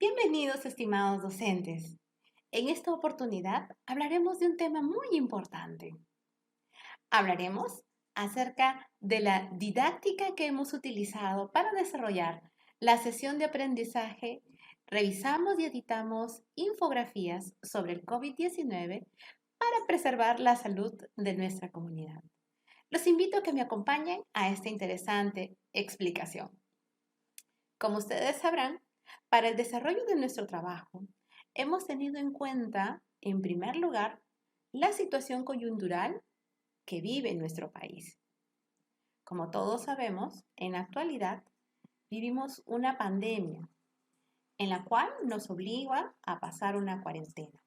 Bienvenidos, estimados docentes. En esta oportunidad hablaremos de un tema muy importante. Hablaremos acerca de la didáctica que hemos utilizado para desarrollar la sesión de aprendizaje. Revisamos y editamos infografías sobre el COVID-19 para preservar la salud de nuestra comunidad. Los invito a que me acompañen a esta interesante explicación. Como ustedes sabrán, para el desarrollo de nuestro trabajo, hemos tenido en cuenta, en primer lugar, la situación coyuntural que vive nuestro país. Como todos sabemos, en la actualidad vivimos una pandemia en la cual nos obliga a pasar una cuarentena.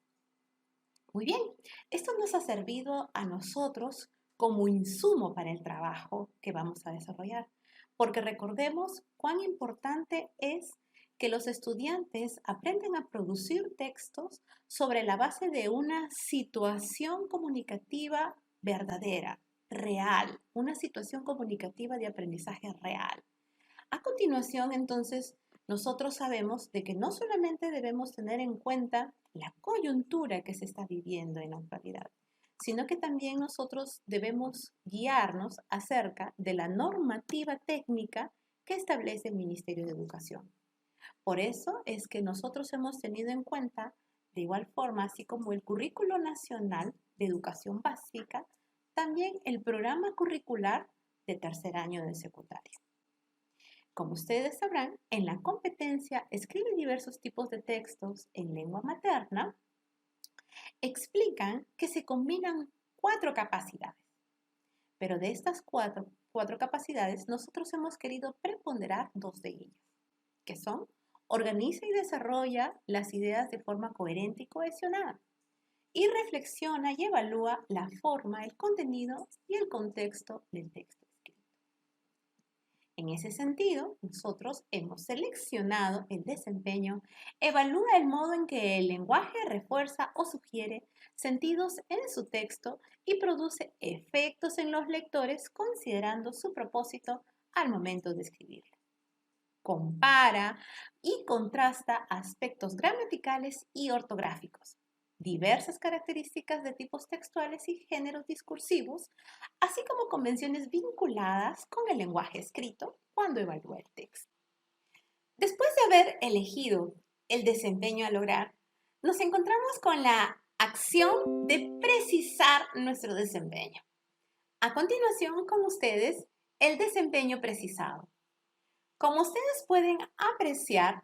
Muy bien, esto nos ha servido a nosotros como insumo para el trabajo que vamos a desarrollar, porque recordemos cuán importante es que los estudiantes aprendan a producir textos sobre la base de una situación comunicativa verdadera, real, una situación comunicativa de aprendizaje real. A continuación, entonces, nosotros sabemos de que no solamente debemos tener en cuenta la coyuntura que se está viviendo en la actualidad, sino que también nosotros debemos guiarnos acerca de la normativa técnica que establece el Ministerio de Educación. Por eso es que nosotros hemos tenido en cuenta, de igual forma, así como el Currículo Nacional de Educación Básica, también el programa curricular de tercer año de secundaria. Como ustedes sabrán, en la competencia Escribe diversos tipos de textos en lengua materna, explican que se combinan 4 capacidades. Pero de estas cuatro capacidades, nosotros hemos querido preponderar 2 de ellas, que son: organiza y desarrolla las ideas de forma coherente y cohesionada, y reflexiona y evalúa la forma, el contenido y el contexto del texto. En ese sentido, nosotros hemos seleccionado el desempeño, evalúa el modo en que el lenguaje refuerza o sugiere sentidos en su texto y produce efectos en los lectores considerando su propósito al momento de escribirlo. Compara y contrasta aspectos gramaticales y ortográficos, diversas características de tipos textuales y géneros discursivos, así como convenciones vinculadas con el lenguaje escrito cuando evalúa el texto. Después de haber elegido el desempeño a lograr, nos encontramos con la acción de precisar nuestro desempeño. A continuación, con ustedes, el desempeño precisado. Como ustedes pueden apreciar,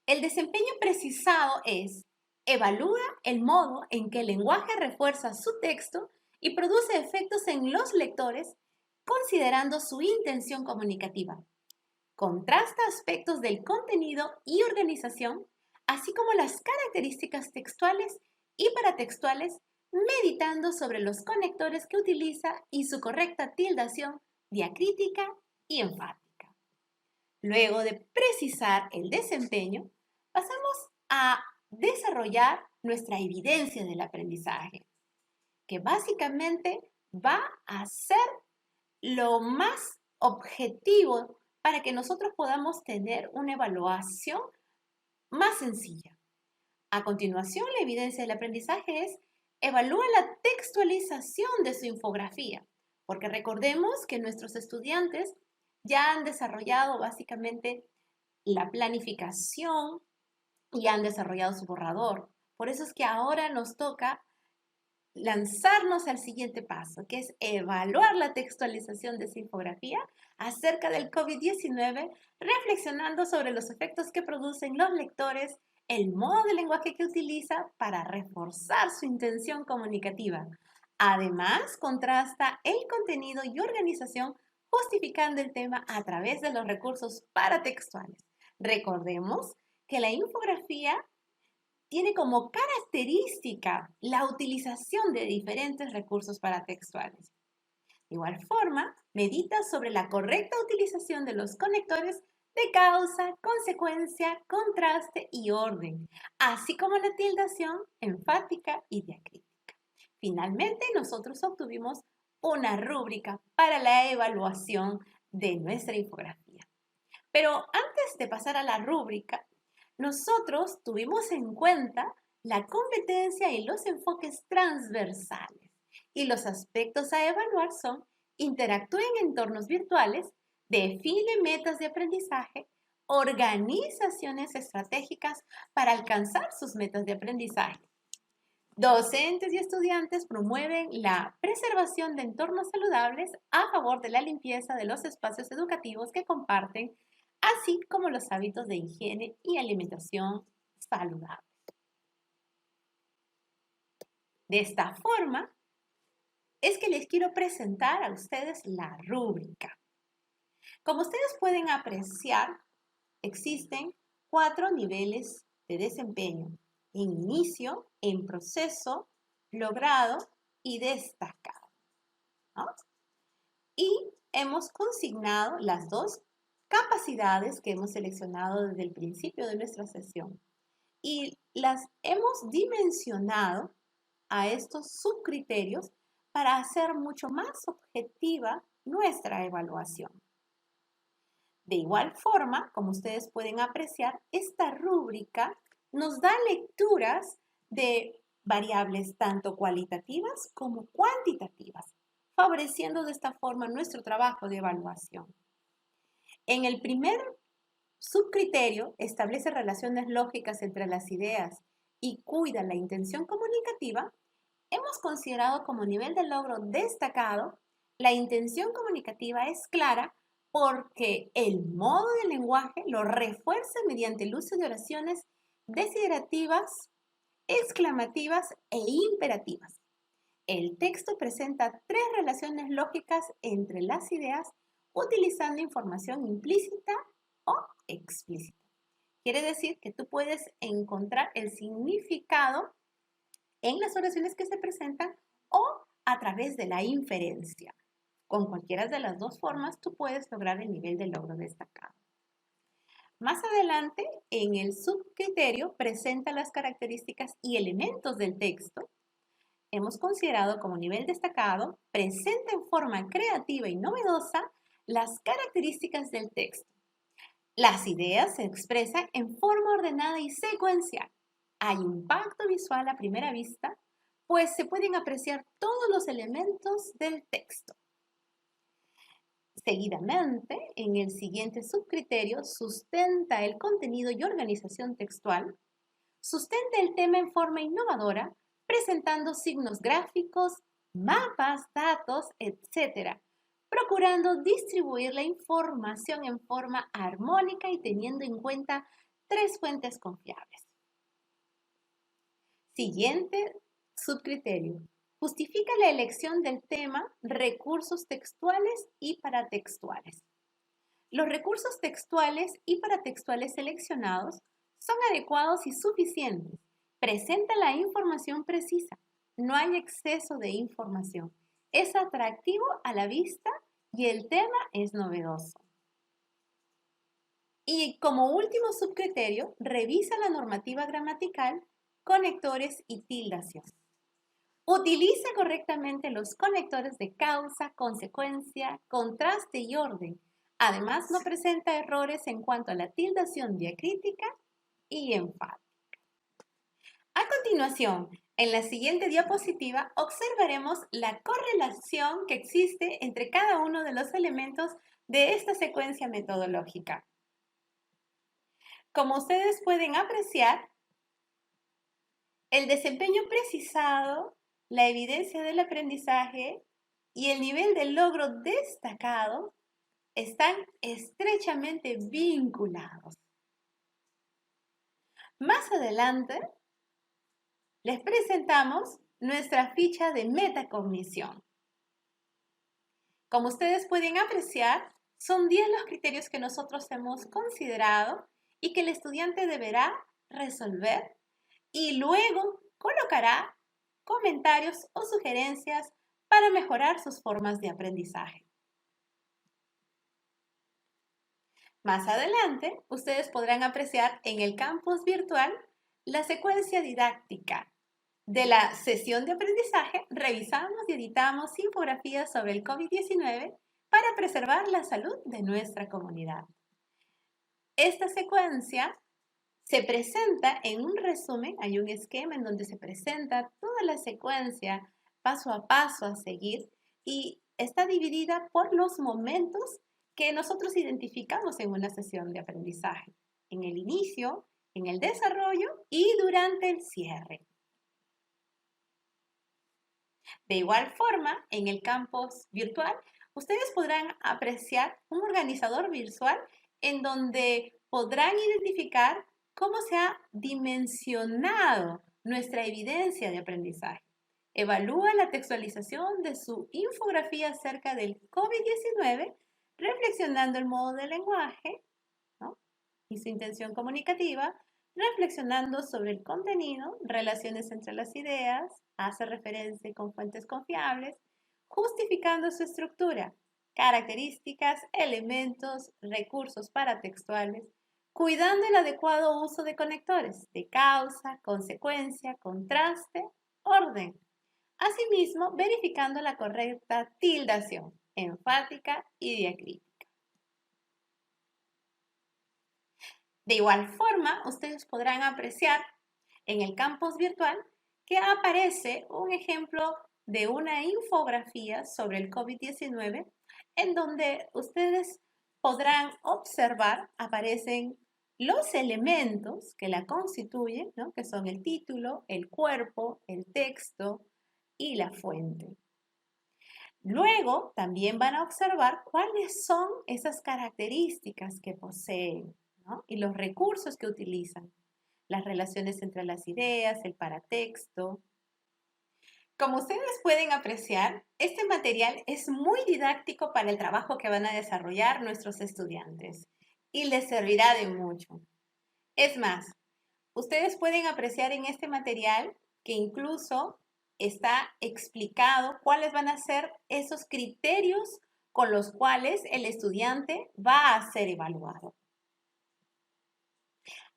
el desempeño precisado es: evalúa el modo en que el lenguaje refuerza su texto y produce efectos en los lectores considerando su intención comunicativa. Contrasta aspectos del contenido y organización, así como las características textuales y paratextuales, meditando sobre los conectores que utiliza y su correcta tildación diacrítica y enfática. Luego de precisar el desempeño, pasamos a desarrollar nuestra evidencia del aprendizaje, que básicamente va a ser lo más objetivo para que nosotros podamos tener una evaluación más sencilla. A continuación, la evidencia del aprendizaje es: evalúa la textualización de su infografía, porque recordemos que nuestros estudiantes ya han desarrollado básicamente la planificación y han desarrollado su borrador. Por eso es que ahora nos toca lanzarnos al siguiente paso, que es evaluar la textualización de su infografía acerca del COVID-19, reflexionando sobre los efectos que producen los lectores, el modo de lenguaje que utiliza para reforzar su intención comunicativa. Además, contrasta el contenido y organización, justificando el tema a través de los recursos paratextuales. Recordemos que la infografía tiene como característica la utilización de diferentes recursos paratextuales. De igual forma, medita sobre la correcta utilización de los conectores de causa, consecuencia, contraste y orden, así como la tildación enfática y diacrítica. Finalmente, nosotros obtuvimos una rúbrica para la evaluación de nuestra infografía. Pero antes de pasar a la rúbrica, nosotros tuvimos en cuenta la competencia y los enfoques transversales. Y los aspectos a evaluar son: interactúe en entornos virtuales, define metas de aprendizaje, organizaciones estratégicas para alcanzar sus metas de aprendizaje. Docentes y estudiantes promueven la preservación de entornos saludables a favor de la limpieza de los espacios educativos que comparten, así como los hábitos de higiene y alimentación saludable. De esta forma, es que les quiero presentar a ustedes la rúbrica. Como ustedes pueden apreciar, existen 4 niveles de desempeño: en inicio, en proceso, logrado y destacado, ¿no? Y hemos consignado las 2 capacidades que hemos seleccionado desde el principio de nuestra sesión y las hemos dimensionado a estos subcriterios para hacer mucho más objetiva nuestra evaluación. De igual forma, como ustedes pueden apreciar, esta rúbrica nos da lecturas de variables tanto cualitativas como cuantitativas, favoreciendo de esta forma nuestro trabajo de evaluación. En el primer subcriterio, establece relaciones lógicas entre las ideas y cuida la intención comunicativa. Hemos considerado como nivel de logro destacado: la intención comunicativa es clara porque el modo del lenguaje lo refuerza mediante el uso de oraciones desiderativas, exclamativas e imperativas. El texto presenta 3 relaciones lógicas entre las ideas utilizando información implícita o explícita. Quiere decir que tú puedes encontrar el significado en las oraciones que se presentan o a través de la inferencia. Con cualquiera de las 2 formas, tú puedes lograr el nivel de logro destacado. Más adelante, en el subcriterio, presenta las características y elementos del texto. Hemos considerado como nivel destacado: presenta en forma creativa y novedosa las características del texto. Las ideas se expresan en forma ordenada y secuencial. Hay impacto visual a primera vista, pues se pueden apreciar todos los elementos del texto. Seguidamente, en el siguiente subcriterio, sustenta el contenido y organización textual. Sustenta el tema en forma innovadora, presentando signos gráficos, mapas, datos, etc., procurando distribuir la información en forma armónica y teniendo en cuenta 3 fuentes confiables. Siguiente subcriterio: justifica la elección del tema, recursos textuales y paratextuales. Los recursos textuales y paratextuales seleccionados son adecuados y suficientes. Presenta la información precisa. No hay exceso de información. Es atractivo a la vista y el tema es novedoso. Y como último subcriterio, revisa la normativa gramatical, conectores y tildación. Utiliza correctamente los conectores de causa, consecuencia, contraste y orden. Además, no presenta errores en cuanto a la tildación diacrítica y enfática. A continuación, en la siguiente diapositiva, observaremos la correlación que existe entre cada uno de los elementos de esta secuencia metodológica. Como ustedes pueden apreciar, el desempeño precisado, la evidencia del aprendizaje y el nivel de logro destacado están estrechamente vinculados. Más adelante, les presentamos nuestra ficha de metacognición. Como ustedes pueden apreciar, son 10 los criterios que nosotros hemos considerado y que el estudiante deberá resolver y luego colocará comentarios o sugerencias para mejorar sus formas de aprendizaje. Más adelante, ustedes podrán apreciar en el campus virtual la secuencia didáctica. De la sesión de aprendizaje, revisamos y editamos infografías sobre el COVID-19 para preservar la salud de nuestra comunidad. Esta secuencia Se presenta en un resumen, hay un esquema en donde se presenta toda la secuencia paso a paso a seguir y está dividida por los momentos que nosotros identificamos en una sesión de aprendizaje, en el inicio, en el desarrollo y durante el cierre. De igual forma, en el campus virtual, ustedes podrán apreciar un organizador visual en donde podrán identificar cómo se ha dimensionado nuestra evidencia de aprendizaje. Evalúa la textualización de su infografía acerca del COVID-19, reflexionando el modo de lenguaje, ¿no?, y su intención comunicativa, reflexionando sobre el contenido, relaciones entre las ideas, hace referencia con fuentes confiables, justificando su estructura, características, elementos, recursos paratextuales, cuidando el adecuado uso de conectores de causa, consecuencia, contraste, orden. Asimismo, verificando la correcta tildación enfática y diacrítica. De igual forma, ustedes podrán apreciar en el campus virtual que aparece un ejemplo de una infografía sobre el COVID-19 en donde ustedes podrán observar, aparecen los elementos que la constituyen, ¿no?, que son el título, el cuerpo, el texto y la fuente. Luego también van a observar cuáles son esas características que poseen, ¿no?, y los recursos que utilizan, las relaciones entre las ideas, el paratexto. Como ustedes pueden apreciar, este material es muy didáctico para el trabajo que van a desarrollar nuestros estudiantes y les servirá de mucho. Es más, ustedes pueden apreciar en este material que incluso está explicado cuáles van a ser esos criterios con los cuales el estudiante va a ser evaluado.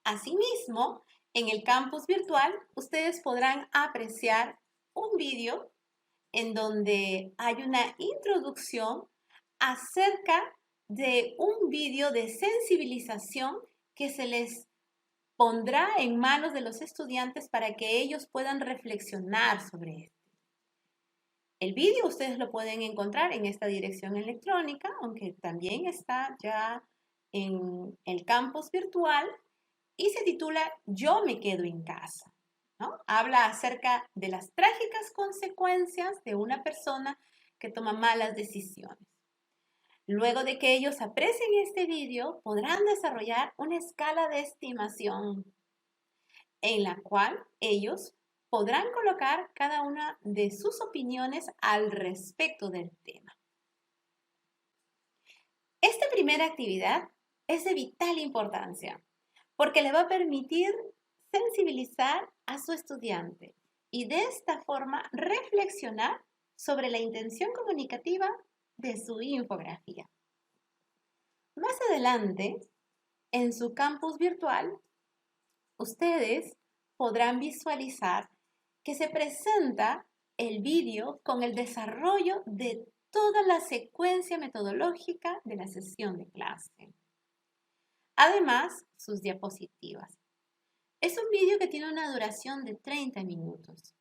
Asimismo, en el campus virtual, ustedes podrán apreciar un vídeo en donde hay una introducción acerca de un vídeo de sensibilización que se les pondrá en manos de los estudiantes para que ellos puedan reflexionar sobre esto. El vídeo ustedes lo pueden encontrar en esta dirección electrónica, aunque también está ya en el campus virtual y se titula Yo me quedo en casa, ¿no? Habla acerca de las trágicas consecuencias de una persona que toma malas decisiones. Luego de que ellos aprecien este vídeo, podrán desarrollar una escala de estimación en la cual ellos podrán colocar cada una de sus opiniones al respecto del tema. Esta primera actividad es de vital importancia porque le va a permitir sensibilizar a su estudiante y de esta forma reflexionar sobre la intención comunicativa de su infografía. Más adelante, en su campus virtual, ustedes podrán visualizar que se presenta el vídeo con el desarrollo de toda la secuencia metodológica de la sesión de clase. Además, sus diapositivas. Es un vídeo que tiene una duración de 30 minutos.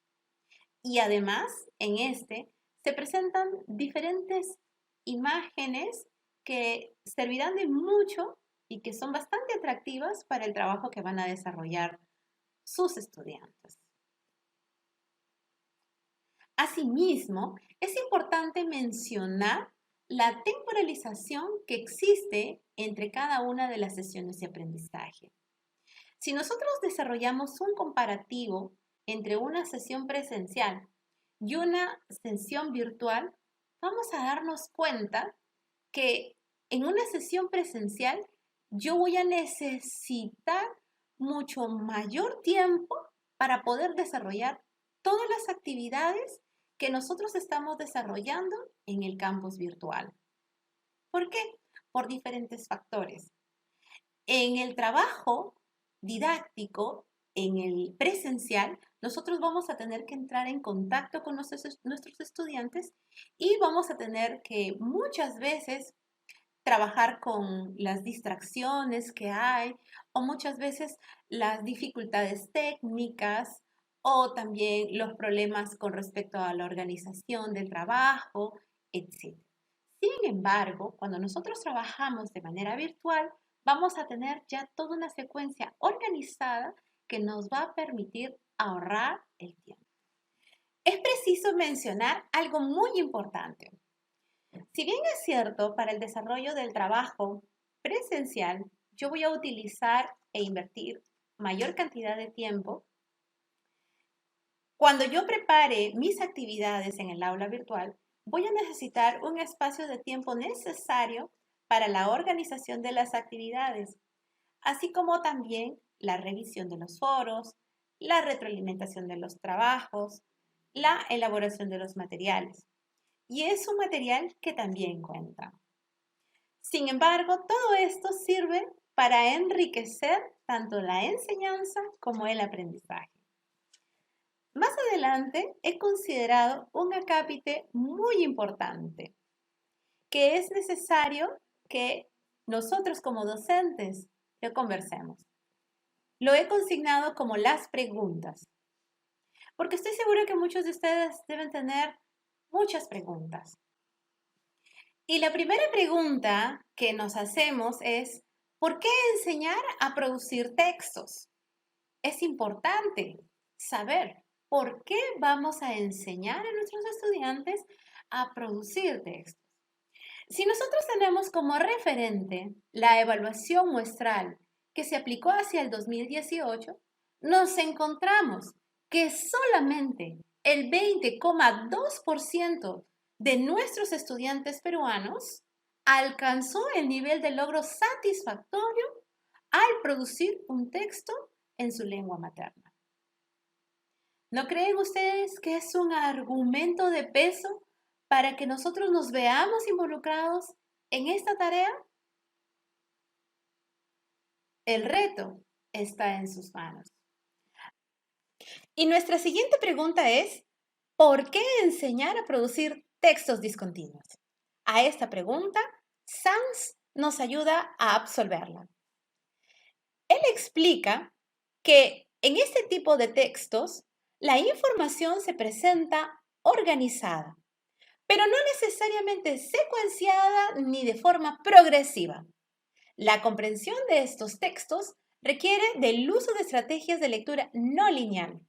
Y además, en este se presentan diferentes imágenes que servirán de mucho y que son bastante atractivas para el trabajo que van a desarrollar sus estudiantes. Asimismo, es importante mencionar la temporalización que existe entre cada una de las sesiones de aprendizaje. Si nosotros desarrollamos un comparativo entre una sesión presencial y una sesión virtual, vamos a darnos cuenta que en una sesión presencial yo voy a necesitar mucho mayor tiempo para poder desarrollar todas las actividades que nosotros estamos desarrollando en el campus virtual. ¿Por qué? Por diferentes factores. En el trabajo didáctico, en el presencial, nosotros vamos a tener que entrar en contacto con nuestros estudiantes y vamos a tener que muchas veces trabajar con las distracciones que hay o muchas veces las dificultades técnicas o también los problemas con respecto a la organización del trabajo, etc. Sin embargo, cuando nosotros trabajamos de manera virtual, vamos a tener ya toda una secuencia organizada que nos va a permitir ahorrar el tiempo. Es preciso mencionar algo muy importante. Si bien es cierto, para el desarrollo del trabajo presencial, yo voy a utilizar e invertir mayor cantidad de tiempo, cuando yo prepare mis actividades en el aula virtual, voy a necesitar un espacio de tiempo necesario para la organización de las actividades, así como también la revisión de los foros, la retroalimentación de los trabajos, la elaboración de los materiales. Y es un material que también cuenta. Sin embargo, todo esto sirve para enriquecer tanto la enseñanza como el aprendizaje. Más adelante he considerado un acápite muy importante, que es necesario que nosotros como docentes lo conversemos. Lo he consignado como las preguntas, porque estoy segura que muchos de ustedes deben tener muchas preguntas. Y la primera pregunta que nos hacemos es, ¿por qué enseñar a producir textos? Es importante saber por qué vamos a enseñar a nuestros estudiantes a producir textos. Si nosotros tenemos como referente la evaluación muestral que se aplicó hacia el 2018, nos encontramos que solamente el 20,2% de nuestros estudiantes peruanos alcanzó el nivel de logro satisfactorio al producir un texto en su lengua materna. ¿No creen ustedes que es un argumento de peso para que nosotros nos veamos involucrados en esta tarea? El reto está en sus manos. Y nuestra siguiente pregunta es, ¿por qué enseñar a producir textos discontinuos? A esta pregunta, Sans nos ayuda a absolverla. Él explica que en este tipo de textos, la información se presenta organizada, pero no necesariamente secuenciada ni de forma progresiva. La comprensión de estos textos requiere del uso de estrategias de lectura no lineal.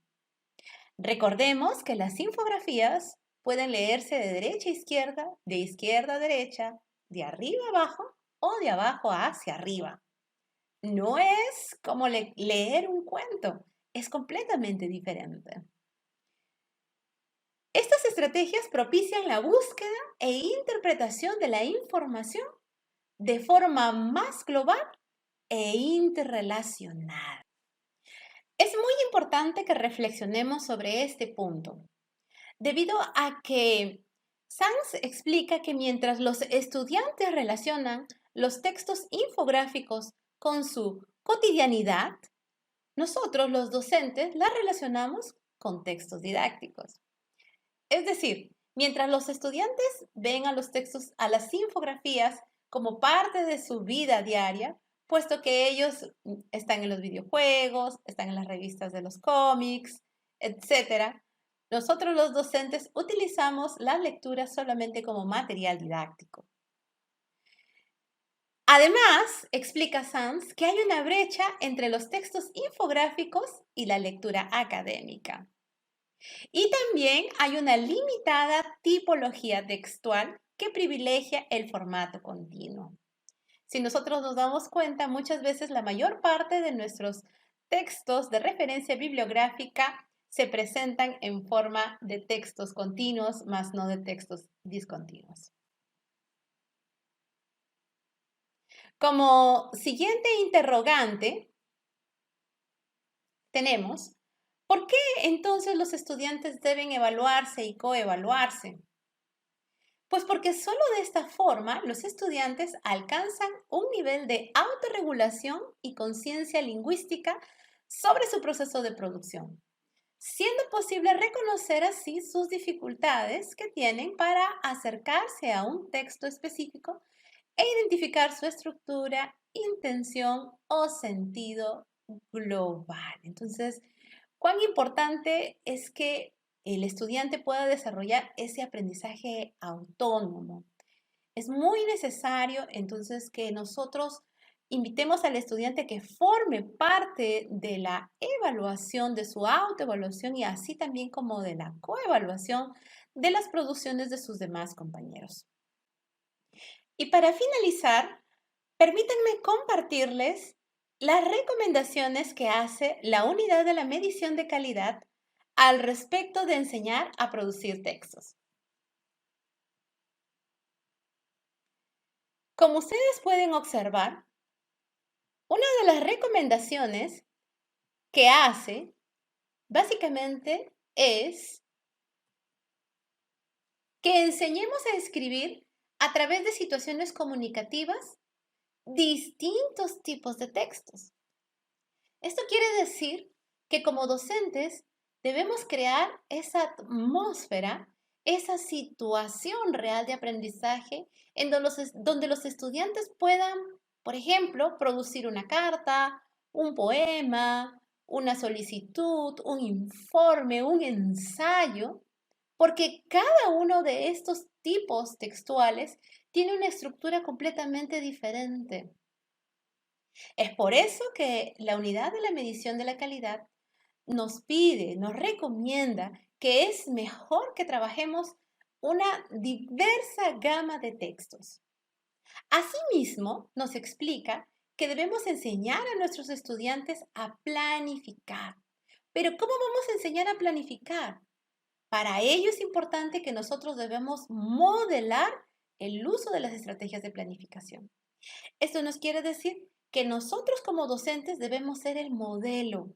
Recordemos que las infografías pueden leerse de derecha a izquierda, de izquierda a derecha, de arriba a abajo o de abajo hacia arriba. No es como leer un cuento, es completamente diferente. Estas estrategias propician la búsqueda e interpretación de la información de forma más global e interrelacionada. Es muy importante que reflexionemos sobre este punto, debido a que Sans explica que mientras los estudiantes relacionan los textos infográficos con su cotidianidad, nosotros los docentes la relacionamos con textos didácticos. Es decir, mientras los estudiantes ven a los textos, a las infografías como parte de su vida diaria, puesto que ellos están en los videojuegos, están en las revistas de los cómics, etc. Nosotros los docentes utilizamos la lectura solamente como material didáctico. Además, explica Sans que hay una brecha entre los textos infográficos y la lectura académica. Y también hay una limitada tipología textual que privilegia el formato continuo. Si nosotros nos damos cuenta, muchas veces la mayor parte de nuestros textos de referencia bibliográfica se presentan en forma de textos continuos, más no de textos discontinuos. Como siguiente interrogante, tenemos, ¿por qué entonces los estudiantes deben evaluarse y coevaluarse? Pues porque solo de esta forma los estudiantes alcanzan un nivel de autorregulación y conciencia lingüística sobre su proceso de producción, siendo posible reconocer así sus dificultades que tienen para acercarse a un texto específico e identificar su estructura, intención o sentido global. Entonces, cuán importante es que el estudiante pueda desarrollar ese aprendizaje autónomo. Es muy necesario entonces que nosotros invitemos al estudiante a que forme parte de la evaluación, de su autoevaluación y así también como de la coevaluación de las producciones de sus demás compañeros. Y para finalizar, permítanme compartirles las recomendaciones que hace la unidad de la medición de calidad al respecto de enseñar a producir textos. Como ustedes pueden observar, una de las recomendaciones que hace básicamente es que enseñemos a escribir a través de situaciones comunicativas distintos tipos de textos. Esto quiere decir que como docentes debemos crear esa atmósfera, esa situación real de aprendizaje en donde los estudiantes puedan, por ejemplo, producir una carta, un poema, una solicitud, un informe, un ensayo, porque cada uno de estos tipos textuales tiene una estructura completamente diferente. Es por eso que la unidad de la medición de la calidad nos pide, nos recomienda que es mejor que trabajemos una diversa gama de textos. Asimismo, nos explica que debemos enseñar a nuestros estudiantes a planificar. Pero ¿cómo vamos a enseñar a planificar? Para ello es importante que nosotros debemos modelar el uso de las estrategias de planificación. Esto nos quiere decir que nosotros como docentes debemos ser el modelo.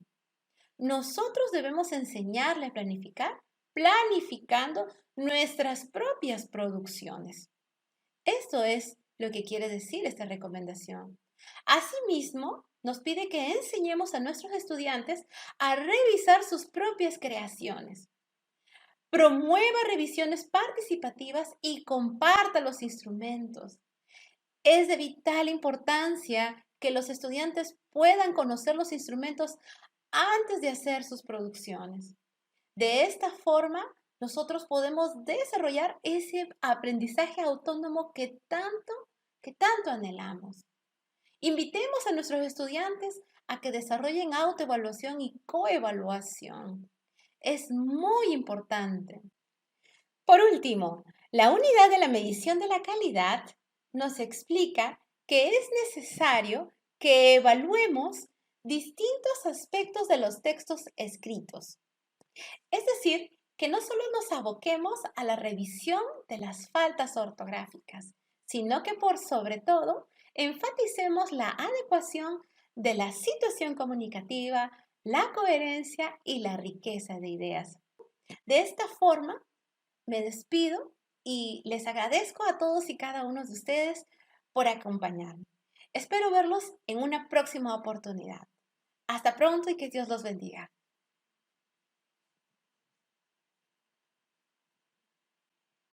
Nosotros debemos enseñarle a planificar, planificando nuestras propias producciones. Esto es lo que quiere decir esta recomendación. Asimismo, nos pide que enseñemos a nuestros estudiantes a revisar sus propias creaciones. Promueva revisiones participativas y comparta los instrumentos. Es de vital importancia que los estudiantes puedan conocer los instrumentos antes de hacer sus producciones. De esta forma, nosotros podemos desarrollar ese aprendizaje autónomo que tanto anhelamos. Invitemos a nuestros estudiantes a que desarrollen autoevaluación y coevaluación. Es muy importante. Por último, la unidad de la medición de la calidad nos explica que es necesario que evaluemos distintos aspectos de los textos escritos. Es decir, que no solo nos aboquemos a la revisión de las faltas ortográficas, sino que por sobre todo enfaticemos la adecuación de la situación comunicativa, la coherencia y la riqueza de ideas. De esta forma, me despido y les agradezco a todos y cada uno de ustedes por acompañarme. Espero verlos en una próxima oportunidad. Hasta pronto y que Dios los bendiga.